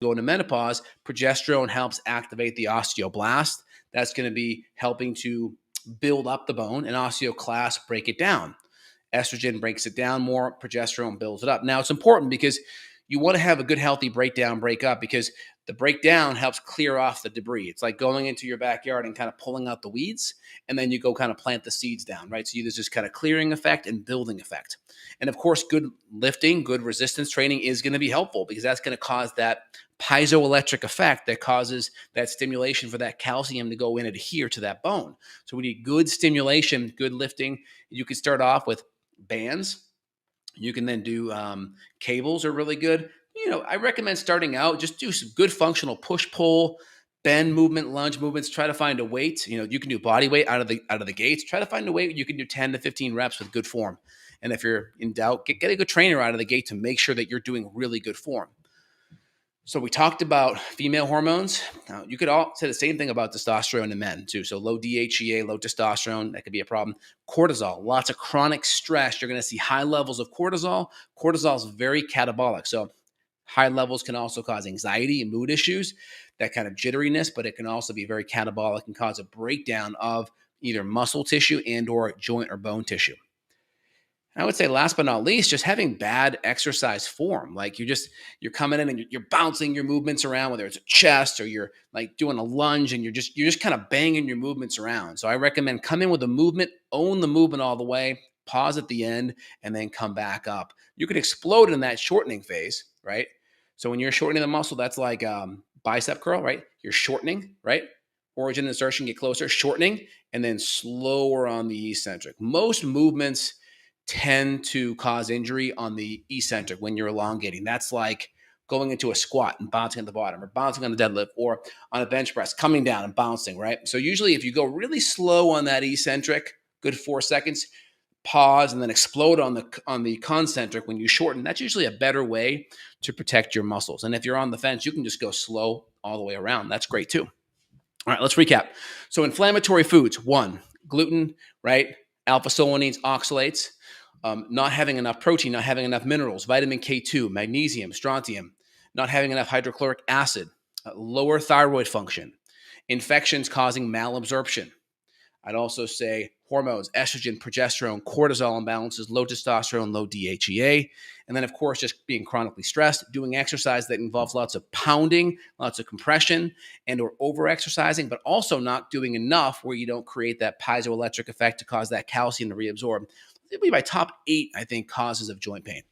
Go into menopause, progesterone helps activate the osteoblast. That's going to be helping to build up the bone, and osteoclast break it down. Estrogen breaks it down more, progesterone builds it up. Now, it's important because you want to have a good, healthy breakdown, break up, because the breakdown helps clear off the debris. It's like going into your backyard and kind of pulling out the weeds, and then you go kind of plant the seeds down, right? So there's this kind of clearing effect and building effect. And of course, good lifting, good resistance training is going to be helpful, because that's going to cause that piezoelectric effect that causes that stimulation for that calcium to go in and adhere to that bone. So we need good stimulation, good lifting. You can start off with bands. You can then do cables are really good. I recommend starting out, just do some good functional push pull, bend movement, lunge movements. Try to find a weight. You can do body weight out of the gates. Try to find a weight you can do 10 to 15 reps with good form. And if you're in doubt, get a good trainer out of the gate to make sure that you're doing really good form. So we talked about female hormones. Now, you could all say the same thing about testosterone in men too. So low DHEA, low testosterone, that could be a problem. Cortisol, lots of chronic stress. You're going to see high levels of cortisol. Cortisol is very catabolic. So high levels can also cause anxiety and mood issues, that kind of jitteriness, but it can also be very catabolic and cause a breakdown of either muscle tissue and or joint or bone tissue. I would say last but not least, just having bad exercise form. Like you're coming in and you're bouncing your movements around, whether it's a chest or you're like doing a lunge and you're just kind of banging your movements around. So I recommend come in with a movement, own the movement all the way, pause at the end, and then come back up. You could explode in that shortening phase, right? So when you're shortening the muscle, that's like bicep curl, right? You're shortening, right? Origin insertion, get closer, shortening, and then slower on the eccentric. Most movements tend to cause injury on the eccentric when you're elongating. That's like going into a squat and bouncing at the bottom, or bouncing on the deadlift, or on a bench press, coming down and bouncing, right? So usually if you go really slow on that eccentric, good 4 seconds, pause, and then explode on the concentric when you shorten, that's usually a better way to protect your muscles. And if you're on the fence, you can just go slow all the way around. That's great too. All right, let's recap. So inflammatory foods, 1, gluten, right? Alpha solanines, oxalates, not having enough protein, not having enough minerals, vitamin K2, magnesium, strontium, not having enough hydrochloric acid, lower thyroid function, infections causing malabsorption. I'd also say hormones, estrogen, progesterone, cortisol imbalances, low testosterone, low DHEA. And then, of course, just being chronically stressed, doing exercise that involves lots of pounding, lots of compression, and or over-exercising, but also not doing enough where you don't create that piezoelectric effect to cause that calcium to reabsorb. It'll be my top 8, I think, causes of joint pain.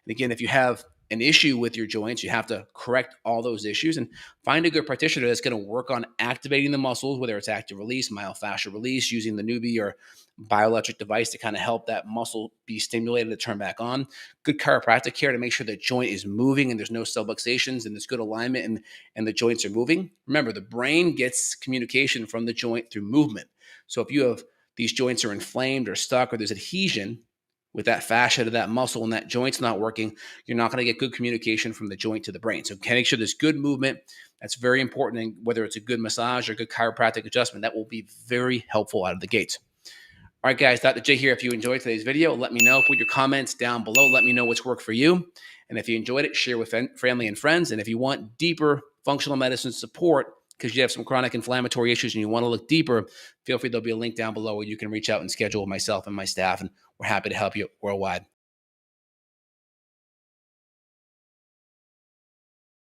And again, if you have an issue with your joints, you have to correct all those issues and find a good practitioner that's going to work on activating the muscles, whether it's active release, myofascial release, using the Nuvii or bioelectric device to kind of help that muscle be stimulated to turn back on. Good chiropractic care to make sure the joint is moving and there's no subluxations and there's good alignment and the joints are moving. Remember, the brain gets communication from the joint through movement. So if you have these joints are inflamed or stuck or there's adhesion with that fascia to that muscle and that joint's not working, you're not going to get good communication from the joint to the brain. So make sure there's good movement. That's very important. And whether it's a good massage or good chiropractic adjustment, that will be very helpful out of the gates. All right, guys, Dr. J here. If you enjoyed today's video, let me know. Put your comments down below. Let me know what's worked for you. And if you enjoyed it, share with family and friends. And if you want deeper functional medicine support, because you have some chronic inflammatory issues and you want to look deeper, feel free. There'll be a link down below where you can reach out and schedule with myself and my staff, and we're happy to help you worldwide.